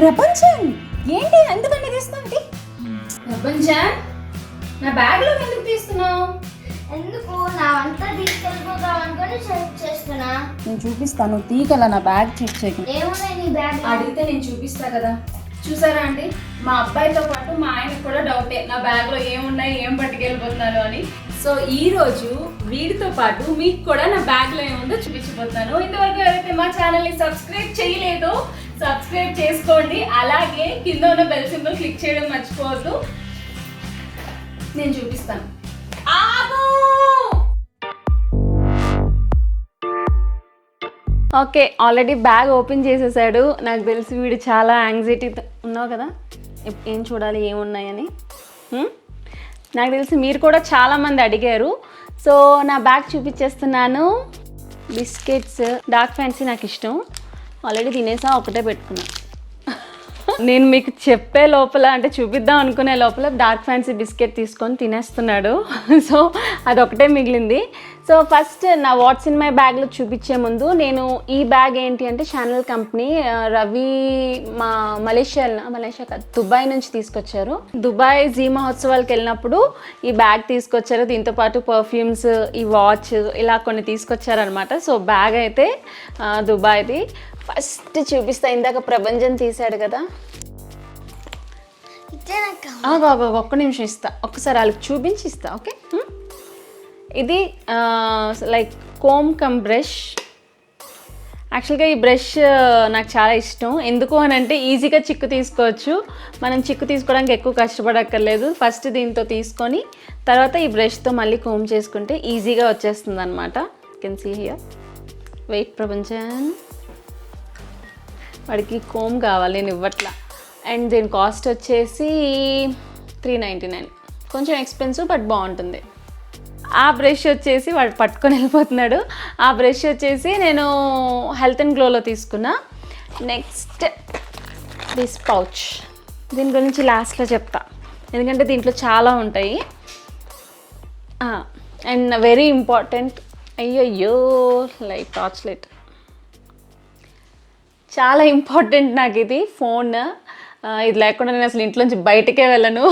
ప్రపంచం ఏంటి ఎందుకంటే తీస్తున్నావు? ప్రపంచం నా బ్యాగ్ లో ఎందుకు తీస్తున్నావు? ఎందుకు నా అంతా తీసుకెళ్ళిపోతావు అనుకుని చెక్ చేస్తున్నా. నేను చూపిస్తాను, తీగల నా బ్యాగ్ చెక్ చేయకు. ఏమున్నాయి నీ బ్యాగ్? అడిగితే నేను చూపిస్తా కదా. చూసారా అండి, మా అబ్బాయితో పాటు మా ఆయనకు కూడా డౌటే నా బ్యాగ్ లో ఏమున్నాయి, ఏం పట్టుకెళ్ళిపోతున్నాను అని. సో ఈ రోజు వీడితో పాటు మీకు కూడా నా బ్యాగ్ లో ఏముందో చూపించబోతున్నాను. ఇంతవరకు ఎవరైతే మా ఛానల్ ని సబ్స్క్రైబ్ చేయలేదో సబ్స్క్రైబ్ చేసుకోండి, అలాగే కింద ఉన్న బెల్ సింబల్ క్లిక్ చేయడం మర్చిపోవద్దు. నేను చూపిస్తాను. ఓకే, ఆల్రెడీ బ్యాగ్ ఓపెన్ చేసేసాడు. నాకు తెలిసి వీడు చాలా యాంగ్జైటీ ఉన్నావు కదా, ఏం చూడాలి ఏమున్నాయని. నాకు తెలిసి మీరు కూడా చాలామంది అడిగారు. సో నా బ్యాగ్ చూపించేస్తున్నాను. బిస్కెట్స్, డార్క్ ఫ్యాన్సీ నాకు ఇష్టం, ఆల్రెడీ తినేసా, ఒకటే పెట్టుకున్నా. నేను మీకు చెప్పే లోపల అంటే చూపిద్దాం అనుకునే లోపల డార్క్ ఫ్యాన్సీ బిస్కెట్ తీసుకొని తినేస్తున్నాడు. సో అదొకటే మిగిలింది. సో ఫస్ట్ నా వాట్స్ ఇన్ మై బ్యాగ్లో చూపించే ముందు నేను ఈ బ్యాగ్ ఏంటి అంటే ఛానల్ కంపెనీ రవి మా మలేషియా కాదు దుబాయ్ నుంచి తీసుకొచ్చారు. దుబాయ్ జీ మహోత్సవాలకు వెళ్ళినప్పుడు ఈ బ్యాగ్ తీసుకొచ్చారు. దీంతో పాటు పర్ఫ్యూమ్స్, ఈ వాచ్, ఇలా కొన్ని తీసుకొచ్చారనమాట. సో బ్యాగ్ అయితే దుబాయ్ది. ఫస్ట్ చూపిస్తా, ఇందాక ప్రభంజన్ తీశాడు కదా, ఒక్క నిమిషం ఇస్తా, ఒక్కసారి వాళ్ళకి చూపించి ఇస్తా. ఓకే, ఇది లైక్ కోమ్ కమ్ బ్రష్. యాక్చువల్గా ఈ బ్రష్ నాకు చాలా ఇష్టం. ఎందుకు అని అంటే ఈజీగా చిక్కు తీసుకోవచ్చు, మనం చిక్కు తీసుకోవడానికి ఎక్కువ కష్టపడక్కర్లేదు. ఫస్ట్ దీంతో తీసుకొని తర్వాత ఈ బ్రష్తో మళ్ళీ కోమ్ చేసుకుంటే ఈజీగా వచ్చేస్తుంది అనమాట. Can see here. Wait Prabhanjan, వాడికి కోమ్ కావాలి, నేను ఇవ్వట్లా. అండ్ దీని కాస్ట్ వచ్చేసి 399, కొంచెం ఎక్స్పెన్సివ్ బట్ బాగుంటుంది. ఆ బ్రష్ వచ్చేసి వాడు పట్టుకొని వెళ్ళిపోతున్నాడు. ఆ బ్రష్ వచ్చేసి నేను హెల్త్ అండ్ గ్లోలో తీసుకున్నా. నెక్స్ట్ దిస్ పౌచ్, దీని గురించి లాస్ట్లో చెప్తా ఎందుకంటే దీంట్లో చాలా ఉంటాయి. అండ్ వెరీ ఇంపార్టెంట్, అయ్యో లైట్, టార్చ్ లైట్ చాలా ఇంపార్టెంట్ నాకు ఇది. ఫోన్ ఇది లేకుండా నేను అసలు ఇంట్లోంచి బయటకే వెళ్ళను,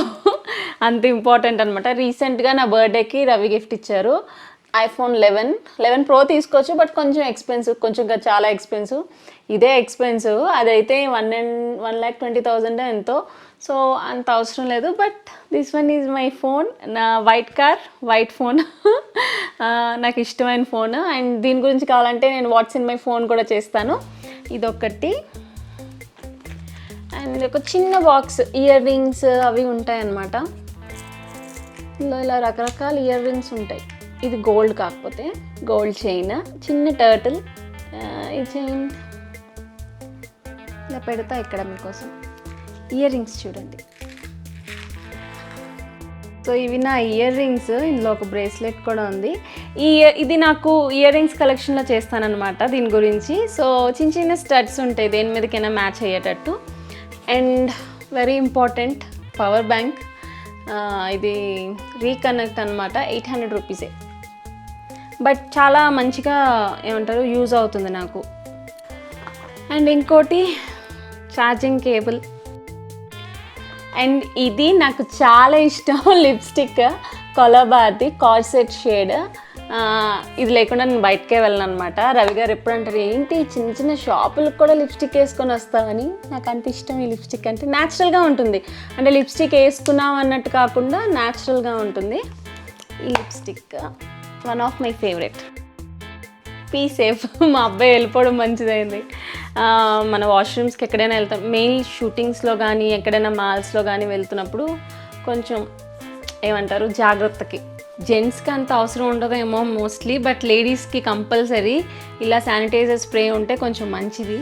అంత ఇంపార్టెంట్ అనమాట. రీసెంట్గా నా బర్త్డేకి రవి గిఫ్ట్ ఇచ్చారు iPhone 11 Pro తీసుకోవచ్చు, బట్ కొంచెం ఎక్స్పెన్సివ్, కొంచెం చాలా ఎక్స్పెన్సివ్. ఇదే ఎక్స్పెన్సివ్, అదైతే 1,20,000 ఎంతో. సో అంత అవసరం లేదు. But this one is my phone, నా వైట్ ఫోన్. నాకు ఇష్టమైన ఫోన్. అండ్ దీని గురించి కావాలంటే నేను వాట్స్ ఇన్ మై ఫోన్ కూడా చేస్తాను. ఇదొకటి. అండ్ ఒక చిన్న బాక్స్, ఇయర్ రింగ్స్ అవి ఉంటాయన్నమాట. ఇందులో ఇలా రకరకాల ఇయర్ రింగ్స్ ఉంటాయి. ఇది గోల్డ్, కాకపోతే గోల్డ్ చైన్, చిన్న టర్టిల్. ఈ చైన్ ఇలా పెడతా ఇక్కడ మీకోసం. ఇయర్ రింగ్స్ చూడండి. సో ఇవి నా ఇయర్ రింగ్స్. ఇందులో ఒక బ్రేస్లెట్ కూడా ఉంది. ఇది నాకు ఇయర్ రింగ్స్ కలెక్షన్లో చేస్తానన్నమాట దీని గురించి. సో చిన్న చిన్న స్టడ్స్ ఉంటాయి, దేని మీదకైనా మ్యాచ్ అయ్యేటట్టు. And very important, power bank. ఇది రీకనెక్ట్ అనమాట, 800 రూపీసే. బట్ చాలా మంచిగా ఏమంటారు యూజ్ అవుతుంది నాకు. అండ్ ఇంకోటి ఛార్జింగ్ కేబుల్. అండ్ ఇది నాకు చాలా ఇష్టం, లిప్స్టిక్ కొలబాది కార్సెట్ షేడ్. ఇది లేకుండా నేను బయటకే వెళ్ళను అనమాట. రవి గారు ఎప్పుడు అంటారు, ఏంటి చిన్న చిన్న షాపులకు కూడా లిప్స్టిక్ వేసుకొని వస్తావని. నాకు అంత ఇష్టం ఈ లిప్స్టిక్ అంటే. న్యాచురల్గా ఉంటుంది, అంటే లిప్స్టిక్ వేసుకున్నాం అన్నట్టు కాకుండా న్యాచురల్గా ఉంటుంది. ఈ lipstick one of my favourite. P safe, మా అబ్బాయి వెళ్ళిపోవడం మంచిదైంది. మన వాష్రూమ్స్కి ఎక్కడైనా వెళ్తాం, మెయిన్ షూటింగ్స్లో కానీ ఎక్కడైనా మాల్స్లో కానీ వెళ్తున్నప్పుడు కొంచెం ఏమంటారు జాగ్రత్తకి జెంట్స్కి అంత అవసరం ఉండదేమో మోస్ట్లీ, బట్ లేడీస్కి కంపల్సరీ ఇలా శానిటైజర్ స్ప్రే ఉంటే కొంచెం మంచిది,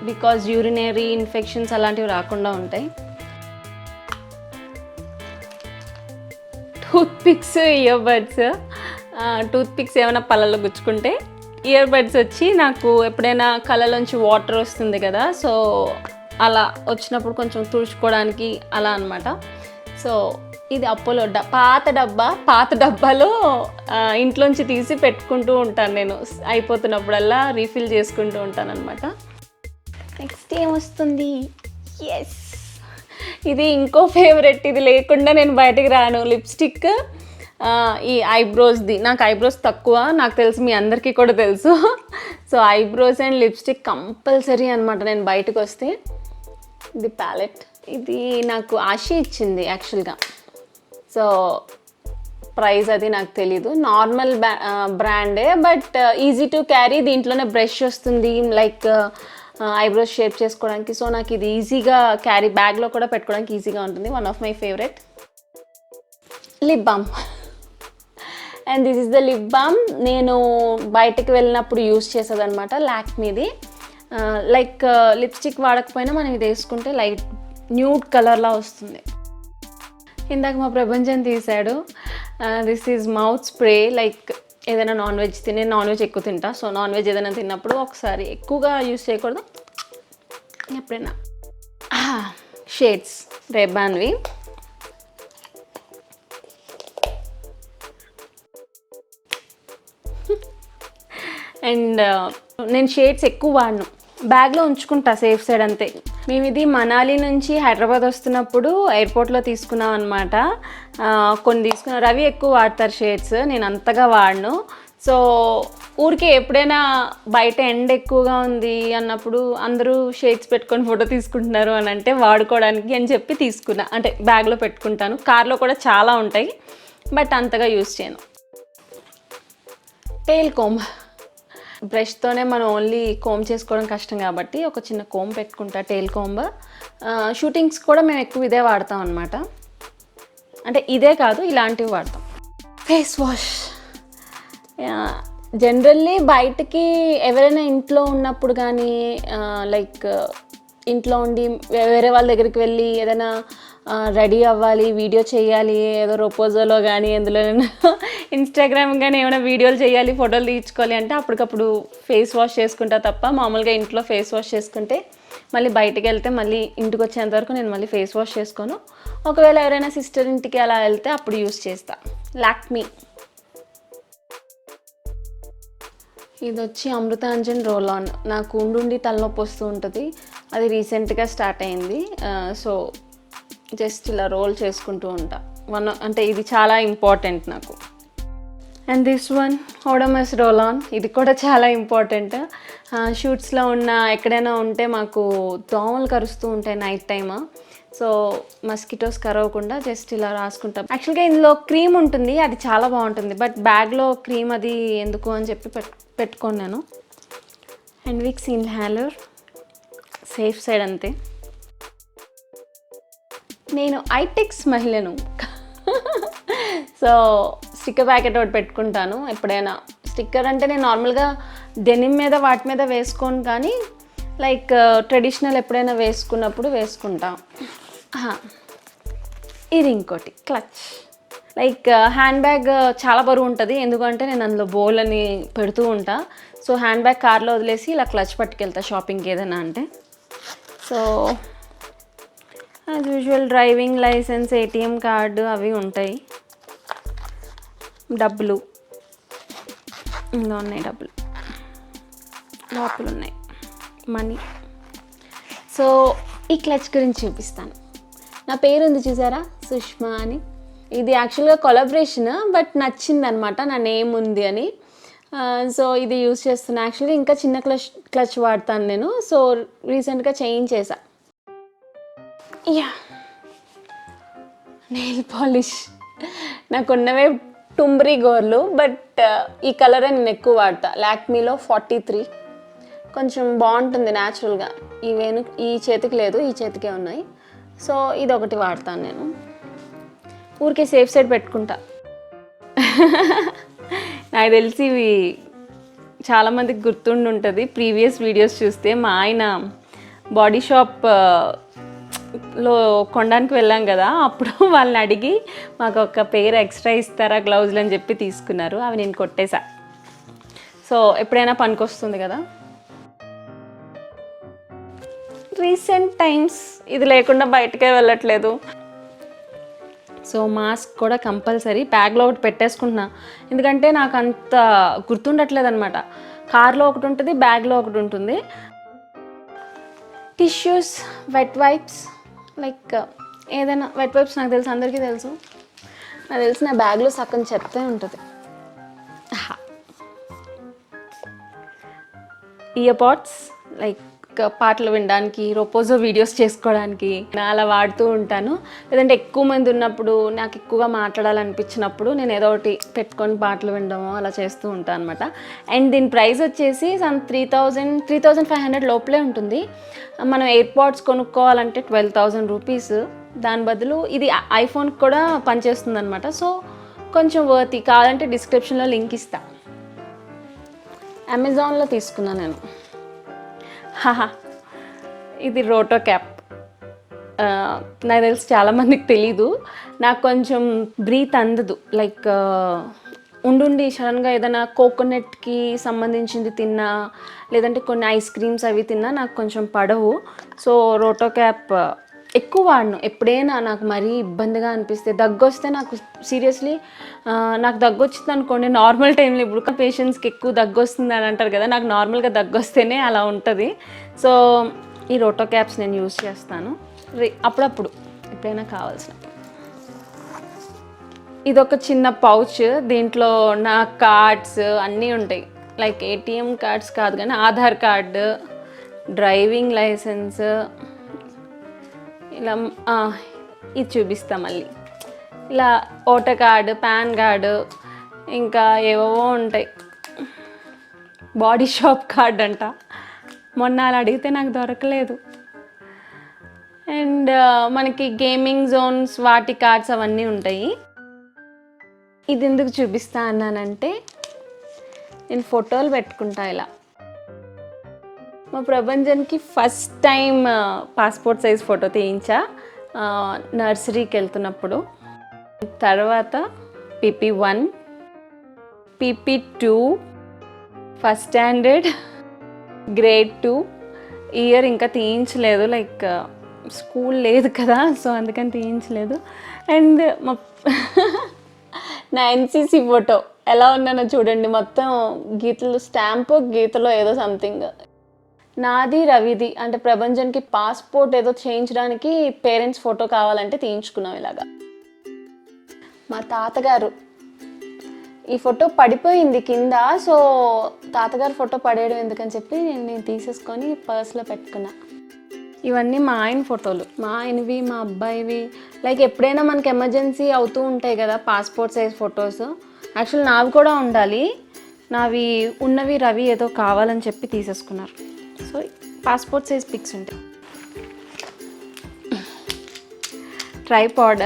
బికాజ్ యూరినరీ ఇన్ఫెక్షన్స్ అలాంటివి రాకుండా ఉంటాయి. Tooth pics, ear buds. Tooth pics ఏమైనా పళ్ళలో గుచ్చుకుంటే, ఇయర్ బడ్స్ వచ్చి నాకు ఎప్పుడైనా కళ్ళలోంచి వాటర్ వస్తుంది కదా, సో అలా వచ్చినప్పుడు కొంచెం తుడుచుకోవడానికి అలా అనమాట. సో ఇది అపోలో పాత డబ్బాలో ఇంట్లోంచి తీసి పెట్టుకుంటూ ఉంటాను నేను, అయిపోతున్నప్పుడల్లా రీఫిల్ చేసుకుంటూ ఉంటాను అనమాట. నెక్స్ట్ ఏమొస్తుంది? ఎస్, ఇది ఇంకో ఫేవరెట్, ఇది లేకుండా నేను బయటకు రాను. లిప్స్టిక్, ఈ ఐబ్రోస్ది. నాకు ఐబ్రోస్ తక్కువ, నాకు తెలుసు, మీ అందరికీ కూడా తెలుసు. So eyebrows and lipstick compulsory అనమాట నేను బయటకు వస్తే. ఇది ప్యాలెట్, ఇది నాకు ఆశి ఇచ్చింది యాక్చువల్గా. సో ప్రైస్ అది నాకు తెలీదు, నార్మల్ బ్రాండే, బట్ ఈజీ టు క్యారీ. దీంట్లోనే బ్రష్ వస్తుంది, లైక్ ఐబ్రోస్ షేప్ చేసుకోవడానికి. సో నాకు ఇది ఈజీగా క్యారీ, బ్యాగ్లో కూడా పెట్టుకోవడానికి ఈజీగా ఉంటుంది. One of my favourite. Lip balm, and this is the lip balm. నేను బయటకు వెళ్ళినప్పుడు యూస్ చేసేదనమాట, లాక్మీది. లైక్ లిప్స్టిక్ వాడకపోయినా మనం ఇది వేసుకుంటే లైట్ న్యూడ్ కలర్లా వస్తుంది. ఇందాక మా ప్రపంచం తీశాడు. This is mouth spray. Like ఏదైనా నాన్ వెజ్ తినే, నాన్ వెజ్ ఎక్కువ తింటా, సో నాన్ వెజ్ ఏదైనా తిన్నప్పుడు ఒకసారి, ఎక్కువగా యూస్ చేయకూడదు, ఎప్పుడైనా. షేడ్స్ రేబాన్వి. అండ్ నేను షేడ్స్ ఎక్కువ వాడను, బ్యాగ్లో ఉంచుకుంటా సేఫ్ సైడ్ అంతే. మేము ఇది మనాలి నుంచి హైదరాబాద్ వస్తున్నప్పుడు ఎయిర్పోర్ట్లో తీసుకున్నాం అనమాట. కొన్ని తీసుకున్నాం. రవి ఎక్కువ వాడతారు షేడ్స్, నేను అంతగా వాడను. సో ఊరికే ఎప్పుడైనా బయట ఎండ ఎక్కువగా ఉంది అన్నప్పుడు అందరూ షేడ్స్ పెట్టుకొని ఫోటో తీసుకుంటున్నారు అని అంటే వాడుకోవడానికి అని చెప్పి తీసుకున్నా, అంటే బ్యాగ్లో పెట్టుకుంటాను. కార్లో కూడా చాలా ఉంటాయి, బట్ అంతగా యూస్ చేయను. టెయిల్ కోమ్, బ్రష్తోనే మనం ఓన్లీ కోమ్ చేసుకోవడం కష్టం కాబట్టి ఒక చిన్న కోమ్ పెట్టుకుంటా, టెయిల్ కోంబ్. షూటింగ్స్ కూడా మేము ఎక్కువ ఇదే వాడతాం అనమాట. అంటే ఇదే కాదు, ఇలాంటివి వాడతాం. ఫేస్ వాష్, జనరల్లీ బయటకి ఎవరైనా ఇంట్లో ఉన్నప్పుడు కానీ, లైక్ ఇంట్లో ఉండి వేరే వాళ్ళ దగ్గరికి వెళ్ళి ఏదైనా రెడీ అవ్వాలి, వీడియో చేయాలి, ఏదో రొపోజోలో కానీ ఎందులోనైనా ఇన్స్టాగ్రామ్ కానీ ఏమైనా వీడియోలు చేయాలి, ఫోటోలు తీయించుకోవాలి అంటే అప్పటికప్పుడు ఫేస్ వాష్ చేసుకుంటా తప్ప, మామూలుగా ఇంట్లో ఫేస్ వాష్ చేసుకుంటే మళ్ళీ బయటకు వెళ్తే మళ్ళీ ఇంటికి వచ్చేంత వరకు నేను మళ్ళీ ఫేస్ వాష్ చేసుకోను. ఒకవేళ ఎవరైనా సిస్టర్ ఇంటికి అలా వెళ్తే అప్పుడు యూస్ చేస్తా. లాక్మీ, ఇది వచ్చి అమృతాంజన్ రోల్ ఆన్. నాకు ఉండి తలనొప్పి వస్తూ ఉంటుంది, అది రీసెంట్గా స్టార్ట్ అయింది. సో జస్ట్ ఇలా రోల్ చేసుకుంటూ ఉంటా. అంటే ఇది చాలా ఇంపార్టెంట్ నాకు. And this one Odomos roll on, ఇది కూడా చాలా ఇంపార్టెంట్. షూట్స్లో ఉన్న ఎక్కడైనా ఉంటే మాకు దోమలు కరుస్తూ ఉంటాయి నైట్ టైమ్, సో మస్కిటోస్ కరవకుండా జస్ట్ ఇలా రాసుకుంటాం. యాక్చువల్గా ఇందులో క్రీమ్ ఉంటుంది, అది చాలా బాగుంటుంది, బట్ బ్యాగ్లో క్రీమ్ అది ఎందుకు అని చెప్పి పెట్టుకోను నేను. And Vicks inhaler, safe side అంతే. నేను ఐటెక్స్ మహిళను, సో స్టిక్కర్ ప్యాకెట్ ఒకటి పెట్టుకుంటాను ఎప్పుడైనా. స్టిక్కర్ అంటే నేను నార్మల్గా డెనిమ్ మీద వాటి మీద వేసుకోను, కానీ లైక్ ట్రెడిషనల్ ఎప్పుడైనా వేసుకున్నప్పుడు వేసుకుంటా. ఇది ఇంకోటి క్లచ్. లైక్ హ్యాండ్ బ్యాగ్ చాలా బరువు ఉంటుంది, ఎందుకంటే నేను అందులో బోల్ అని పెడుతూ ఉంటా. సో హ్యాండ్ బ్యాగ్ కార్లో వదిలేసి ఇలా క్లచ్ పట్టుకెళ్తా షాపింగ్కి ఏదైనా అంటే. So as usual driving licence, ATM card అవి ఉంటాయి. డబ్బులు ఇంకా ఉన్నాయి, డబ్బులు లోపలు ఉన్నాయి, మనీ. సో ఈ క్లచ్ గురించి చూపిస్తాను. నా పేరు ఉంది చూసారా, సుష్మా అని. ఇది యాక్చువల్గా కొలాబరేషన్, బట్ నచ్చింది అనమాట, నా నేమ్ ఉంది అని. సో ఇది యూస్ చేస్తున్నాను. యాక్చువల్గా ఇంకా చిన్న క్లచ్ వాడతాను నేను, సో రీసెంట్గా చేంజ్ చేసా. Yeah, nail polish. నాకున్నవే టుంబ్రీ గోర్లు, బట్ ఈ కలరే నేను ఎక్కువ వాడతా. లాక్మీలో 43, కొంచెం బాగుంటుంది న్యాచురల్గా. ఈ చేతికి లేదు, ఈ చేతికే ఉన్నాయి. సో ఇది ఒకటి వాడతాను నేను, ఊరికే సేఫ్ సైడ్ పెట్టుకుంటా. నాకు తెలిసి ఇవి చాలామందికి గుర్తుండి ఉంటుంది. ప్రీవియస్ వీడియోస్ చూస్తే మా ఆయన బాడీ షాప్ లో కొనడానికి వెళ్ళాం కదా, అప్పుడు వాళ్ళని అడిగి మాకు ఒక పేరు ఎక్స్ట్రా ఇస్తారా గ్లౌజులు అని చెప్పి తీసుకున్నారు. అవి నేను కొట్టేసా. సో ఎప్పుడైనా పనికొస్తుంది కదా. రీసెంట్ టైమ్స్ ఇది లేకుండా బయటకే వెళ్ళట్లేదు. సో మాస్క్ కూడా కంపల్సరీ బ్యాగ్లో ఒకటి పెట్టేసుకుంటున్నా, ఎందుకంటే నాకు అంత గుర్తుండట్లేదు అనమాట. కార్లో ఒకటి ఉంటుంది, బ్యాగ్లో ఒకటి ఉంటుంది. టిష్యూస్, వెట్ వైప్స్, లైక్ ఏదైనా వెట్ వైప్స్ నాకు తెలుసు, అందరికీ తెలుసు. నాకు తెలిసి నా బ్యాగ్లో సగం చెత్తే ఉంటుంది. ఇయర్ పాడ్స్, లైక్ పాటలు వినడానికి, రొపోజో వీడియోస్ చేసుకోవడానికి అలా వాడుతూ ఉంటాను. లేదంటే ఎక్కువ మంది ఉన్నప్పుడు, నాకు ఎక్కువగా మాట్లాడాలనిపించినప్పుడు నేను ఏదో ఒకటి పెట్టుకొని పాటలు వినడము అలా చేస్తూ ఉంటాను అనమాట. అండ్ దీని ప్రైస్ వచ్చేసి 3,500 లోపలే ఉంటుంది. మనం ఎయిర్ పాడ్స్ కొనుక్కోవాలంటే 12,000 రూపీస్. దాని బదులు ఇది ఐఫోన్కి కూడా పనిచేస్తుంది అనమాట. సో కొంచెం వర్తి. కావాలంటే డిస్క్రిప్షన్లో లింక్ ఇస్తా. అమెజాన్లో తీసుకున్నాను నేను. ఇది రోటో క్యాప్. నాకు తెలిసి చాలామందికి తెలీదు. నాకు కొంచెం బ్రీత్ అందదు. లైక్ ఉండుండి సడన్గా ఏదైనా కోకోనట్కి సంబంధించింది తిన్నా, లేదంటే కొన్ని ఐస్ క్రీమ్స్ అవి తిన్నా నాకు కొంచెం పడవు. సో రోటో క్యాప్ ఎక్కువ వాడను. ఎప్పుడైనా నాకు మరీ ఇబ్బందిగా అనిపిస్తే, దగ్గు వస్తే నాకు సీరియస్లీ నాకు దగ్గు వచ్చింది అనుకోండి, నార్మల్ టైంలో ఇప్పుడు పేషెంట్స్కి ఎక్కువ దగ్గు వస్తుంది అని అంటారు కదా, నాకు నార్మల్గా దగ్గు వస్తేనే అలా ఉంటుంది. సో ఈ రోటో క్యాప్స్ నేను యూజ్ చేస్తాను అప్పుడప్పుడు, ఎప్పుడైనా కావాల్సినప్పుడు. ఇదొక చిన్న పౌచ్. దీంట్లో నా కార్డ్స్ అన్నీ ఉంటాయి. లైక్ ఏటీఎం కార్డ్స్ కాదు కానీ ఆధార్ కార్డు, డ్రైవింగ్ లైసెన్స్, ఇలా ఇది చూపిస్తా మళ్ళీ. ఇలా ఓటర్ కార్డు, పాన్ కార్డు, ఇంకా ఏవేవో ఉంటాయి. బాడీ షాప్ కార్డ్ అంట. మొన్న అలా అడిగితే నాకు దొరకలేదు. అండ్ మనకి గేమింగ్ జోన్స్ వాటి కార్డ్స్ అవన్నీ ఉంటాయి. ఇది ఎందుకు చూపిస్తా అన్నానంటే, నేను ఫోటోలు పెట్టుకుంటా ఇలా. మా ప్రభంజన్కి first time passport size photo తీయించా నర్సరీకి వెళ్తున్నప్పుడు. తర్వాత PP1, PP2, first standard, grade 2. Year ఇంకా తీయించలేదు, లైక్ స్కూల్ లేదు కదా, సో అందుకని తీయించలేదు. అండ్ నా NCC ఫోటో ఎలా ఉన్నానో చూడండి. మొత్తం గీతలు, స్టాంపు గీతలో ఏదో సంథింగ్. నాది రవిది, అంటే ప్రభంజన్కి పాస్పోర్ట్ ఏదో చేయించడానికి పేరెంట్స్ ఫోటో కావాలంటే తీయించుకున్నాం ఇలాగా. మా తాతగారు ఈ ఫోటో పడిపోయింది కింద. సో తాతగారు ఫోటో పడేయడం ఎందుకని చెప్పి నేను తీసేసుకొని పర్స్లో పెట్టుకున్నా. ఇవన్నీ మా ఆయన ఫోటోలు, మా ఆయనవి, మా అబ్బాయివి. లైక్ ఎప్పుడైనా మనకి ఎమర్జెన్సీ అవుతూ ఉంటాయి కదా పాస్పోర్ట్ సైజ్ ఫొటోస్. యాక్చువల్ నావి కూడా ఉండాలి, నావి ఉన్నవి రవి ఏదో కావాలని చెప్పి తీసేసుకున్నారు. సో పాస్పోర్ట్ సైజ్ పిక్స్ ఉంటాయి. ట్రైపాడ్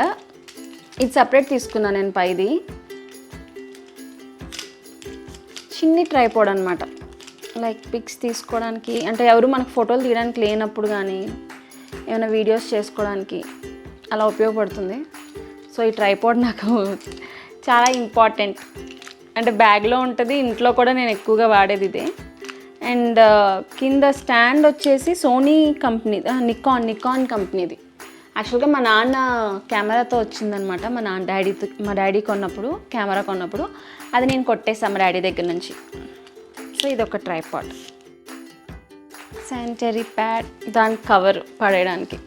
ఇది సపరేట్ తీసుకున్నాను నేను. పైది చిన్ని ట్రైపాడ్ అనమాట. లైక్ పిక్స్ తీసుకోవడానికి, అంటే ఎవరు మనకు ఫోటోలు తీయడానికి లేనప్పుడు కానీ ఏమైనా వీడియోస్ చేసుకోవడానికి అలా ఉపయోగపడుతుంది. సో ఈ ట్రైపాడ్ నాకు చాలా ఇంపార్టెంట్. అంటే బ్యాగ్లో ఉంటుంది, ఇంట్లో కూడా నేను ఎక్కువగా వాడేది ఇదే. అండ్ కింద స్టాండ్ వచ్చేసి సోనీ కంపెనీ, నికాన్ కంపెనీది. యాక్చువల్గా మా నాన్న కెమెరాతో వచ్చిందనమాట. మా డాడీ కొన్నప్పుడు, కెమెరా కొన్నప్పుడు అది నేను కొట్టేసాను మా డాడీ దగ్గర నుంచి. సో ఇది ఒక ట్రైపాడ్. శానిటరీ ప్యాడ్, దాని కవర్ పడేయడానికి.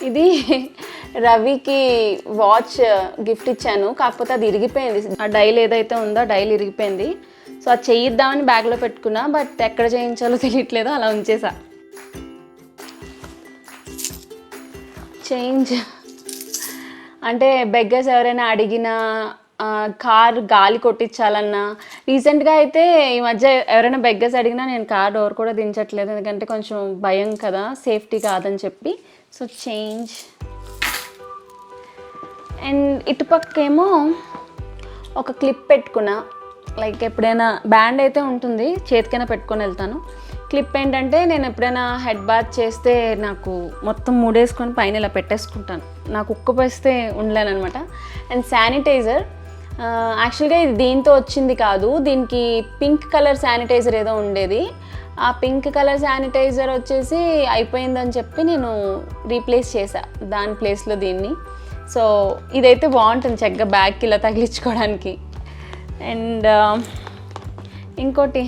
ఇది రవికి వాచ్ గిఫ్ట్ ఇచ్చాను, కాకపోతే అది ఇరిగిపోయింది. ఆ డైల్ ఏదైతే ఉందో ఆ డైల్ ఇరిగిపోయింది. సో అది చేయిద్దామని బ్యాగ్లో పెట్టుకున్నా, బట్ ఎక్కడ చేయించాలో తెలియట్లేదు, అలా ఉంచేసా. చేంజ్ అంటే బెగ్గర్స్ ఎవరైనా అడిగినా, కార్ గాలి కొట్టించాలన్నా. రీసెంట్గా అయితే ఈ మధ్య ఎవరైనా బెగ్గర్స్ అడిగినా నేను కార్ డోర్ కూడా దించట్లేదు, ఎందుకంటే కొంచెం భయం కదా, సేఫ్టీ కాదని చెప్పి. So change. అండ్ ఇటుపక్కేమో ఒక క్లిప్ పెట్టుకున్నా. లైక్ ఎప్పుడైనా బ్యాండ్ అయితే ఉంటుంది, చేతికైనా పెట్టుకొని వెళ్తాను. క్లిప్ ఏంటంటే నేను ఎప్పుడైనా హెడ్ బాత్ చేస్తే నాకు మొత్తం మూడేసుకొని పైన ఇలా పెట్టేసుకుంటాను, నాకు ఉక్కపోస్తే ఉండలేను అనమాట. అండ్ శానిటైజర్, యాక్చువల్గా ఇది దీంతో వచ్చింది కాదు, దీనికి పింక్ కలర్ శానిటైజర్ ఏదో ఉండేది. ఆ పింక్ కలర్ శానిటైజర్ వచ్చేసి అయిపోయిందని చెప్పి నేను రీప్లేస్ చేశా దాని ప్లేస్లో దీన్ని. సో ఇదైతే బాగుంటుంది చక్కగా బ్యాగ్కి ఇలా తగిలించుకోవడానికి. అండ్ ఇంకోటి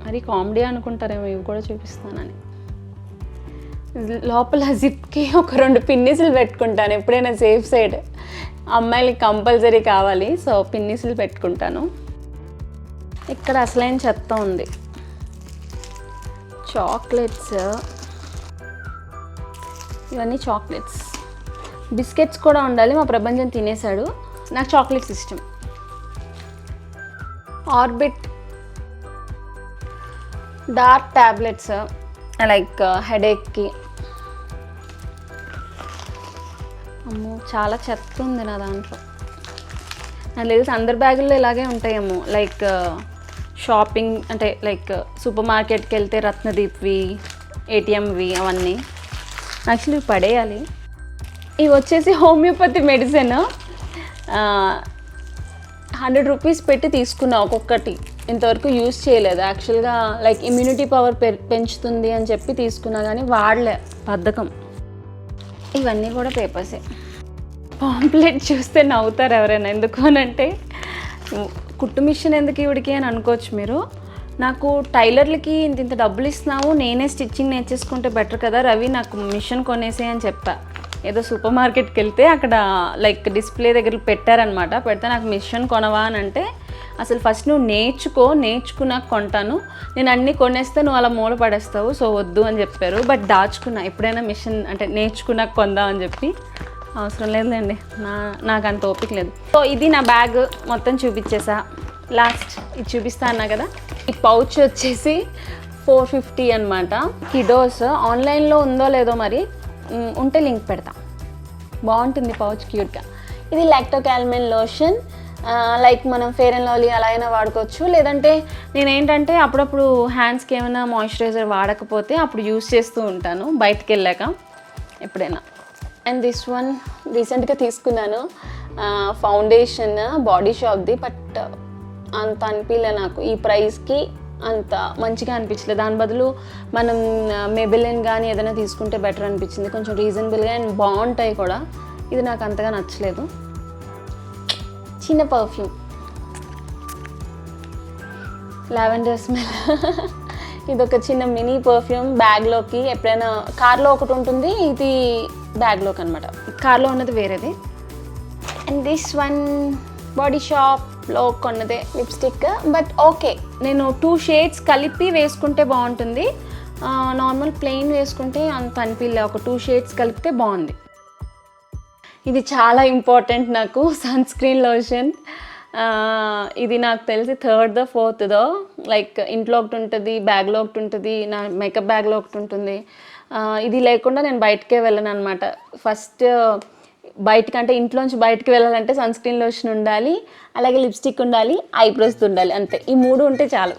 మరి కామెడీ అనుకుంటారేమో, ఇవి కూడా చూపిస్తానని. లోపల జిప్కి ఒక 2 పిన్నిసులు పెట్టుకుంటాను ఎప్పుడైనా సేఫ్ సైడ్. అమ్మాయిలకి కంపల్సరీ కావాలి, సో పిన్నిసులు పెట్టుకుంటాను. ఇక్కడ అసలైన చెత్త ఉంది, చాక్లెట్స్. ఇవన్నీ చాక్లెట్స్. బిస్కెట్స్ కూడా ఉండాలి, మా ప్రపంచం తినేశాడు. నాకు చాక్లెట్స్ ఇష్టం. ఆర్బిట్ డార్క్ ట్యాబ్లెట్స్, లైక్ హెడేక్కి. అమ్మో చాలా చెత్త ఉంది నా దాంట్లో. నాకు తెలిసి అందరి బ్యాగుల్లో ఇలాగే ఉంటాయేమో, లైక్ షాపింగ్ అంటే లైక్ సూపర్ మార్కెట్కి వెళ్తే రత్నదీప్వి, ఏటీఎంవి అవన్నీ. యాక్చువల్లీ ఇవి పడేయాలి. ఇవి వచ్చేసి హోమియోపతి మెడిసిన్. 100 రూపీస్ పెట్టి తీసుకున్నా ఒక్కొక్కటి, ఇంతవరకు యూజ్ చేయలేదు. యాక్చువల్గా లైక్ ఇమ్యూనిటీ పవర్ పెంచుతుంది అని చెప్పి తీసుకున్నా, కానీ వాడలే, బద్ధకం. ఇవన్నీ కూడా పేపర్సే. పాంప్లెట్ చూస్తే నవ్వుతారు ఎవరైనా, ఎందుకు అనంటే కుట్టు మిషన్ ఎందుకు ఇవిడికి అని అనుకోవచ్చు మీరు. నాకు టైలర్లకి ఇంత డబ్బులు ఇస్తున్నావు, నేనే స్టిచ్చింగ్ నేర్చేసుకుంటే బెటర్ కదా రవి, నాకు మిషన్ కొనేసే అని చెప్పా. ఏదో సూపర్ మార్కెట్కి వెళ్తే అక్కడ లైక్ డిస్ప్లే దగ్గర పెట్టారనమాట. పెడితే నాకు మిషన్ కొనవా అని అంటే, అసలు ఫస్ట్ నువ్వు నేర్చుకున్నాక కొంటాను, నేను అన్నీ కొనేస్తే నువ్వు అలా మూల పడేస్తావు, సో వద్దు అని చెప్పారు. బట్ దాచుకున్నా, ఎప్పుడైనా మిషన్ అంటే నేర్చుకున్నాక కొందాం అని చెప్పి. అవసరం లేదులేండి, నాకు అంత ఓపిక లేదు. సో ఇది నా బ్యాగ్ మొత్తం చూపించేసా. లాస్ట్ ఇది చూపిస్తా అన్నా కదా, ఈ పౌచ్ వచ్చేసి 450 అనమాట. కిడోస్ ఆన్లైన్లో ఉందో లేదో మరి, ఉంటే లింక్ పెడతా. బాగుంటుంది పౌచ్, క్యూట్గా. ఇది లాక్టోకాల్మిన్ లోషన్, లైక్ మనం ఫెయిర్ అండ్ లవ్లీ అలా అయినా వాడుకోవచ్చు. లేదంటే నేనేంటంటే అప్పుడప్పుడు హ్యాండ్స్కి ఏమైనా మాయిశ్చరైజర్ వాడకపోతే అప్పుడు యూస్ చేస్తూ ఉంటాను బయటికి వెళ్ళాక ఎప్పుడైనా. అండ్ దిస్ వన్ రీసెంట్గా తీసుకున్నాను, ఫౌండేషన్ బాడీ షాప్ది. బట్ అంత అనిపించలే నాకు, ఈ ప్రైస్కి అంత మంచిగా అనిపించలేదు. దాని బదులు మనం మెబెలిన్ కానీ ఏదైనా తీసుకుంటే బెటర్ అనిపించింది, కొంచెం రీజనబుల్గా అండ్ బాగుంటాయి కూడా. ఇది నాకు అంతగా నచ్చలేదు. చిన్న పర్ఫ్యూమ్, లావెండర్ స్మెల్. ఇది ఒక చిన్న మినీ పర్ఫ్యూమ్, బ్యాగ్లోకి ఎప్పుడైనా. కార్లో ఒకటి ఉంటుంది, ఇది బ్యాగ్లోకి అనమాట. కార్లో ఉన్నది వేరేది. అండ్ దిస్ వన్ బాడీ షాప్లో కొన్నదే లిప్స్టిక్. బట్ ఓకే, నేను 2 షేడ్స్ కలిపి వేసుకుంటే బాగుంటుంది, నార్మల్ ప్లెయిన్ వేసుకుంటే అంత అనిపించలే. ఒక 2 షేడ్స్ కలిపితే బాగుంది. ఇది చాలా ఇంపార్టెంట్ నాకు, సన్ స్క్రీన్ లోషన్. ఇది నాకు తెలిసి 3rd or 4th, లైక్ ఇంట్లో ఒకటి ఉంటుంది, బ్యాగ్లో ఒకటి ఉంటుంది, నా మేకప్ బ్యాగ్లో ఒకటి ఉంటుంది. ఇది లేకుండా నేను బయటకే వెళ్ళను అనమాట. ఫస్ట్ బయటకంటే ఇంట్లోంచి బయటకు వెళ్ళాలంటే సన్ స్క్రీన్ లోషన్ ఉండాలి, అలాగే లిప్స్టిక్ ఉండాలి, ఐబ్రోస్ ఉండాలి, అంతే. ఈ 3 ఉంటే చాలు.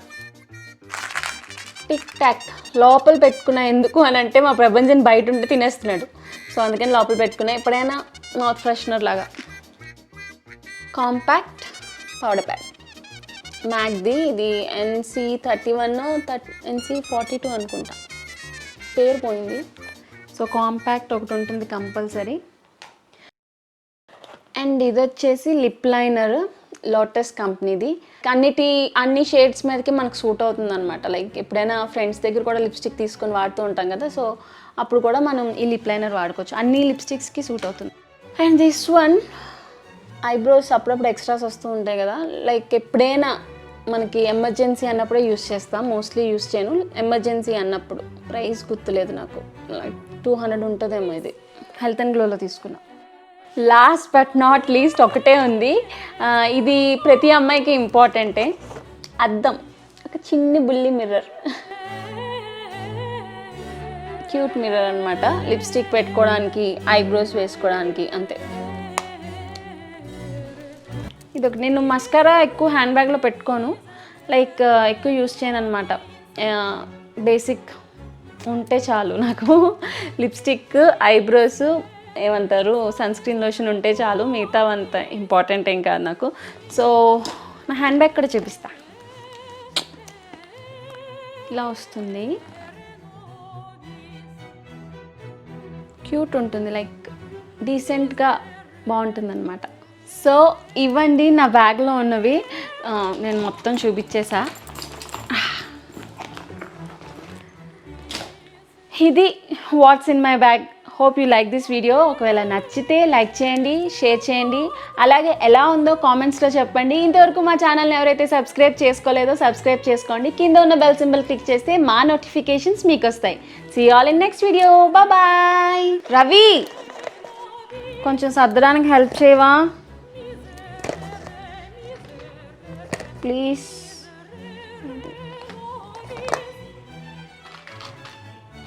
టిక్ టాక్ లోపల పెట్టుకున్నా, ఎందుకు అని అంటే మా ప్రపంచం బయట ఉంటే తినేస్తున్నాడు, సో అందుకని లోపల పెట్టుకున్నా, ఎప్పుడైనా మౌత్ ఫ్రెషనర్ లాగా. కాంపాక్ట్ పౌడర్ ప్యాక్ మ్యాక్ది, ఇది NC31 NC42 అనుకుంటా, పేరు పోయింది. సో కాంపాక్ట్ ఒకటి ఉంటుంది కంపల్సరీ. అండ్ ఇది వచ్చేసి లిప్ లైనర్, లోటస్ కంపెనీది. అన్ని షేడ్స్ మీదకి మనకు సూట్ అవుతుంది అనమాట. లైక్ ఎప్పుడైనా ఫ్రెండ్స్ దగ్గర కూడా లిప్స్టిక్ తీసుకొని వాడుతూ ఉంటాం కదా, సో అప్పుడు కూడా మనం ఈ లిప్ లైనర్ వాడుకోవచ్చు, అన్ని లిప్స్టిక్స్కి సూట్ అవుతుంది. అండ్ దిస్ వన్ ఐబ్రోస్ అప్పుడప్పుడు ఎక్స్ట్రాస్ వస్తూ ఉంటాయి కదా, లైక్ ఎప్పుడైనా మనకి ఎమర్జెన్సీ అన్నప్పుడే యూస్ చేస్తాం, మోస్ట్లీ యూస్ చేయను. ఎమర్జెన్సీ అన్నప్పుడు, ప్రైస్ గుర్తులేదు నాకు, లైక్ 200 ఉంటుందేమో. ఇది హెల్త్ అండ్ గ్లోలో తీసుకున్నా. లాస్ట్ బట్ నాట్ లీస్ట్ ఒకటే ఉంది, ఇది ప్రతి అమ్మాయికి ఇంపార్టెంటే, అద్దం. ఒక చిన్ని బుల్లి మిర్రర్, క్యూట్ మిర్రర్ అనమాట. లిప్స్టిక్ పెట్టుకోవడానికి, ఐబ్రోస్ వేసుకోవడానికి, అంతే. ఇది ఒక నేను మస్కారా ఎక్కువ హ్యాండ్ బ్యాగ్లో పెట్టుకోను, లైక్ ఎక్కువ యూస్ చేయను అనమాట. బేసిక్ ఉంటే చాలు నాకు. లిప్స్టిక్, ఐబ్రోస్, ఏమంటారు సన్ స్క్రీన్ లోషన్ ఉంటే చాలు, మిగతా అంత ఇంపార్టెంట్ ఏం కాదు నాకు. సో నా హ్యాండ్ బ్యాగ్ కూడా చూపిస్తా. ఇలా వస్తుంది, క్యూట్ ఉంటుంది, లైక్ డీసెంట్గా బాగుంటుంది అనమాట. సో ఇవ్వండి నా బ్యాగ్లో ఉన్నవి, నేను మొత్తం చూపించేసా. ఇది what's in my bag. Hope you like this video. ఒకవేళ నచ్చితే లైక్ చేయండి, షేర్ చేయండి, అలాగే ఎలా ఉందో కామెంట్స్లో చెప్పండి. ఇంతవరకు మా ఛానల్ని ఎవరైతే సబ్స్క్రైబ్ చేసుకోలేదో సబ్స్క్రైబ్ చేసుకోండి. కింద ఉన్న బెల్ సింబల్ క్లిక్ చేస్తే మా నోటిఫికేషన్స్ మీకు వస్తాయి. See all in next video. Bye. Ravi, కొంచెం సర్దడానికి హెల్ప్ చేయవా ప్లీజ్?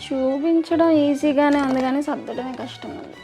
చూపించడం ఈజీగానే ఉంది కానీ సర్దడమే కష్టం ఉంది.